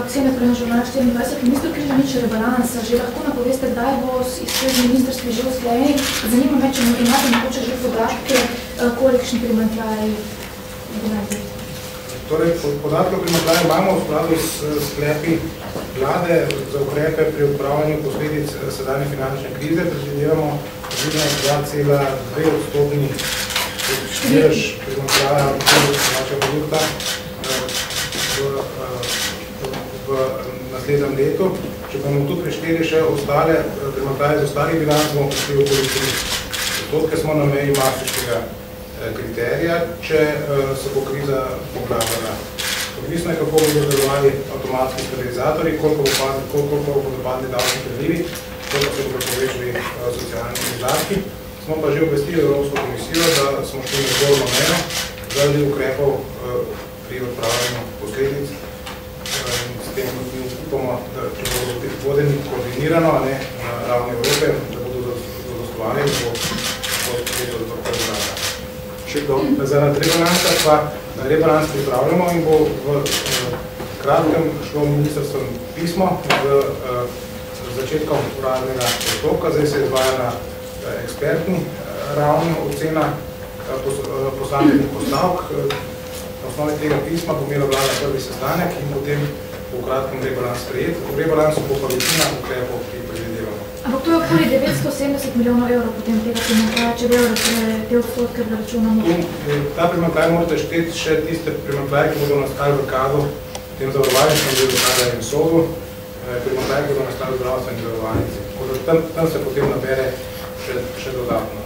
Ksenija Prejna, Žurnal 24. Minister Križanič rebalansa, že lahko napoveste, kdaj bo iz ministrstvi že usklajeni. Zanima me, če imate mogoče že podatke, kolikšni primanjkljaj bi naj biti. Torej, podatke o primanjkljaju imamo v skladu s sklepi vlade za ukrepe pri odpravljanju posledic sedanje finančne krize. Predvidevamo 2,2% delež primanjkljaja našega produkta v naslednjem letu. Če bomo tu prišteli še ostale primanjkljaje z ostalih bilanc, bomo prišli okoli 3%. Smo na meji maastrichtskega kriterija, če se bo kriza poglabljala. Odvisno je, kako bodo delovali avtomatski stabilizatorji, koliko bodo padli davčni prilivi, koliko se bodo povečali socialni izdatki. Smo pa že obvestili Evropsko komisijo, da smo šli na zgornjo mejo zaradi ukrepov pri odpravljanju posledic. S tem upamo, da če bodo vodeni koordinirano, a ne na ravni Evrope, da bodo zadostovali, da bo leto do prvoga. Zaradi rebalansa pa rebalans pripravljamo in bo v kratkem šlo ministrstveno pismo z začetkom uradnega postopka. Zdaj se izvaja na ekspertni ravni ocena posameznih postavk. Na osnovi tega pisma bo imela vlada prvi sestanek in potem bo v kratkem rebalans sprejet. V rebalansu bo pa večina ukrepov, ki predvidevamo. Ampak to je okoli 970 milijonov evrov potem tega primanjkljaja, če veo, da te odstotke računamo. Ta primanjkljaj morate šteti še tiste primanjkljaje, ki bodo nastali v KAD-u, v tem zavarovalničnem delu KAD-a in SOD-u, primanjkljaje, ki bodo nastali v zdravstveni zavarovalnici. Tam se potem nabere še dodatno.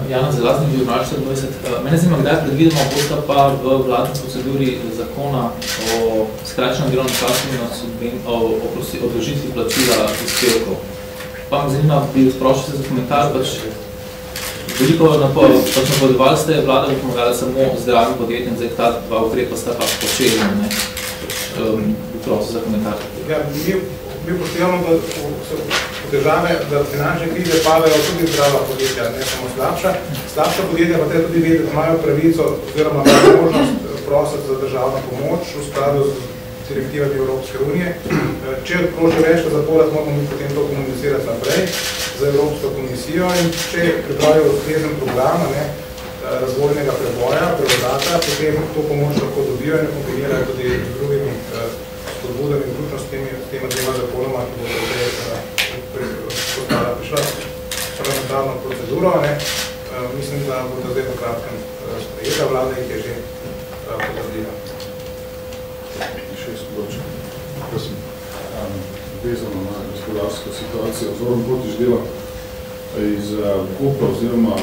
Jana Zelaznik, Žurnal 24. Mene zanima, kdaj predvidimo bosta pa v vladni proceduri zakona o skrajšanem delovnem času in o odložitvi plačila prispevkov. Pa me zanima, bi sprošil se za komentar, veliko napovedovali ste, vlada bi pomagala samo zdravim podjetjem, zdaj ta dva ukrepa sta pa počeli, ne? Bi prosil za komentar. Ja, mi poštevamo, da v države, da finančne krize padajo tudi zdrava podjetja, ne samo slabša. Slabša podjetja pa treba tudi vedeti, da imajo pravico oziroma možnost prositi za državno pomoč v skladu z direktivami Evropske unije. Če odproši več zapora, moramo mi potem to komunicirati naprej za Evropsko komisijo in če pripravijo ustrezen program razvojnega preboja, prevodata, potem to pomoč lahko dobijo in kombinirajo tudi z drugimi spodbudami in vključno s tema dvema zakonoma, ki bo prišla parlamentarno proceduro. Mislim, da bo to zdaj v kratkem sprejeta, vlada jih je že potrdila. Še izporočen. Prosim, vezano na gospodarsko situacijo. Zoran Potiž dela iz Kopra oziroma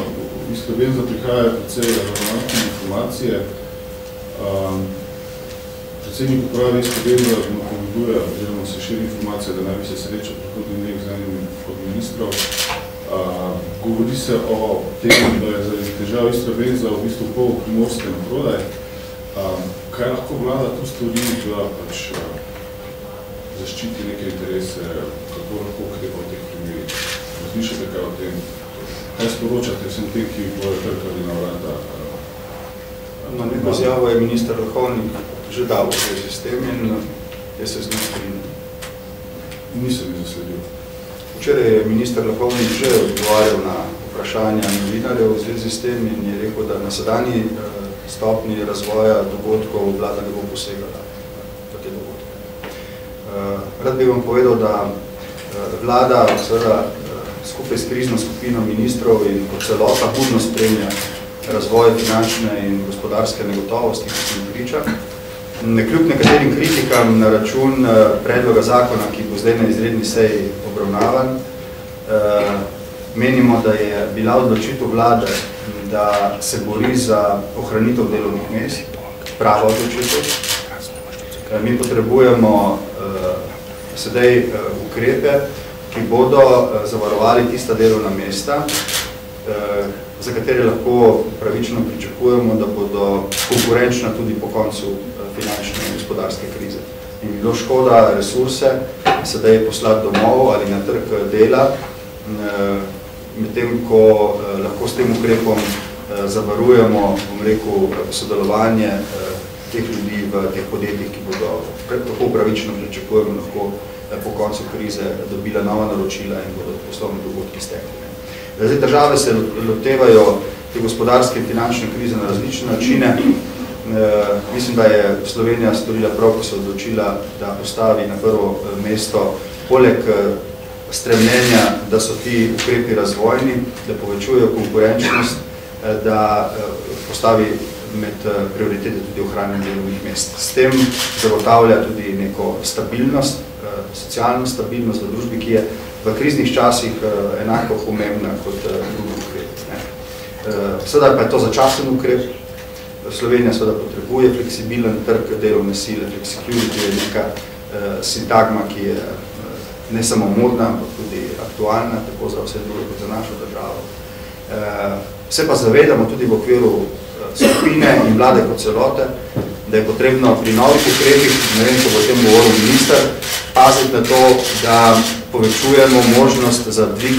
iz Slovenza prihaja precej relevantne informacije. Predsednik uprave iz Slovenza napoveduje oziroma se širi informacija, da naj bi se srečal prihodnji dneh z enim od ministrov. Govori se o tem, da je zaradi težav iz Slovenza v bistvu pol Primorske na prodaj. Kaj lahko vlada tu stori, da pač zaščiti neke interese, kako lahko ukrepa v teh primerih? Razmišljate kaj o tem? Kaj sporočate vsem tem, ki bojo trkali na vrata? Na neko izjavo je minister Vrhovnik že dal v zvezi s tem in jaz se z njim strinjam. Nisem jih zasledil. Včeraj je minister Vrhovnik že odgovarjal na vprašanja novinarjev v zvezi s tem in je rekel, da na sedanji stopni razvoja dogodkov vlada ne bo posegala v te dogodke. Rad bi vam povedal, da vlada seveda skupaj s krizno skupino ministrov in kot celota budno spremlja razvoj finančne in gospodarske negotovosti, ki smo priča. Kljub nekaterim kritikam na račun predloga zakona, ki bo zdaj na izredni seji obravnavan, menimo, da je bila odločitev vlade, da se bori za ohranitev delovnih mest, prava odločitev. Mi potrebujemo sedaj ukrepe, ki bodo zavarovali tista delovna mesta, za katere lahko pravično pričakujemo, da bodo konkurenčna tudi po koncu finančne in gospodarske krize. In bilo škoda resurse sedaj poslati domov ali na trg dela, medtem ko lahko s tem ukrepom zavarujemo, bom rekel, sodelovanje teh ljudi v teh podjetjih, ki bodo tako pravično pričakujemo lahko po koncu krize dobila nova naročila in bodo poslovni dogodki stekli. Zdaj, države se lotevajo te gospodarske in finančne krize na različne načine. Mislim, da je Slovenija storila prav, ko se odločila, da postavi na prvo mesto poleg stremljenja, da so ti ukrepi razvojni, da povečujejo konkurenčnost, da postavi med prioritete tudi ohranjanje delovnih mest. S tem zagotavlja tudi neko stabilnost, socialno stabilnost v družbi, ki je v kriznih časih enako pomembna kot drugi ukrep. Seveda pa je to začasen ukrep. Slovenija seveda potrebuje fleksibilen trg delovne sile. Flexicurity je neka sintagma, ki je ne samo modna, ampak tudi aktualna, tako za vse druge kot za našo državo. Se pa zavedamo tudi v okviru skupine in vlade kot celote, da je potrebno pri novih ukrepih, ne vem, ko bo o tem govoril minister, paziti na to, da povečujemo možnost za dvig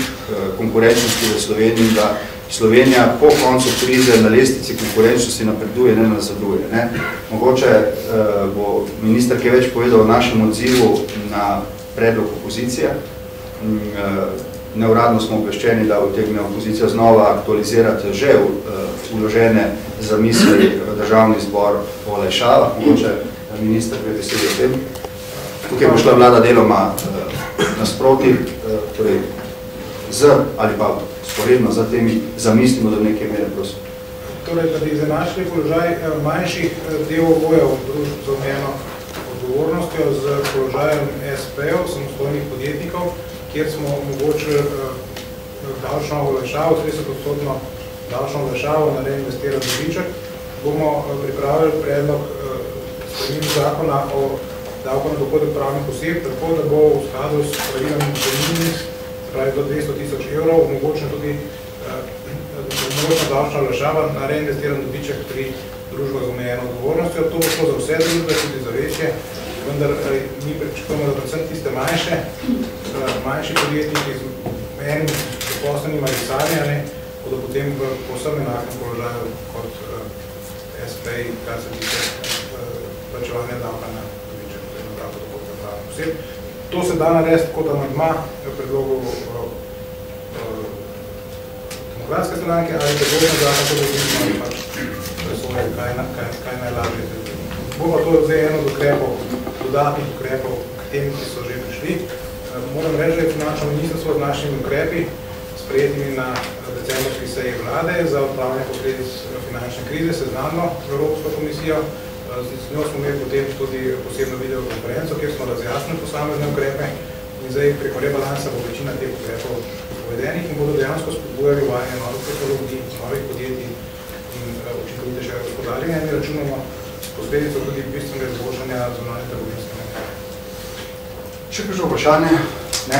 konkurenčnosti v Sloveniji, da Slovenija po koncu krize na lestvici konkurenčnosti napreduje, ne nazaduje. Mogoče bo minister kaj več povedal o našem odzivu na predlog opozicije. Neuradno smo obveščeni, da utegne opozicija znova aktualizirati že vložene zamisli v državni zbor o olajšavah. Mogoče minister dve besedi o tem. Tukaj bo šla vlada deloma nasproti, torej z ali pa sporedno za temi zamislimo do neke mere, prosim. Torej, da bi izenačili položaj manjših DOO-jev družb z omejeno odgovornostjo z položajem SP-ov, samostojnih podjetnikov, kjer smo omogočili davčno olajšavo, 30% davčno olajšavo na reinvestiran dobiček, bomo pripravili predlog sprememb zakona o davku na dohodek pravnih oseb, tako da bo v skladu s pravilom minimis, pravi do 200 000 evrov, omogočena tudi davčna olajšava na reinvestiran dobiček pri družbah z omejeno odgovornostjo. To bo šlo za vse družbe, tudi za večje, vendar mi pričakujemo, da predvsem tiste manjši podjetniki z enim zaposlenim ali sami, bodo potem v povsem enakem položaju kot SP-ji, kar se tiče plačevanja davka na dobiček, na davko dohodka pravnih oseb. To se da narediti kot amandma v predlogu Demokratske stranke ali predlogno zakon, to bo ali pač presojali, kaj najlažje. Bo pa to zdaj eno od ukrepov, dodatnih ukrepov k tem, ki so že prišli. Moram reči, da je finančno ministrstvo z našimi ukrepi, sprejetimi na decembrski seji vlade za odpravljanje posledic finančne krize, seznanilo z Evropsko komisijo. Z njo smo imeli potem tudi posebno videokonferenco, kjer smo razjasnili posamezne ukrepe in zdaj preko rebalansa bo večina teh ukrepov uvedenih in bodo dejansko spodbujali uvajanje novih tehnologij, novih podjetij in učinkovitejšega gospodarjenja in računamo s posledico tudi bistvenega izboljšanja zunanje trgovinske menjave. Še kakšno vprašanje? Ne?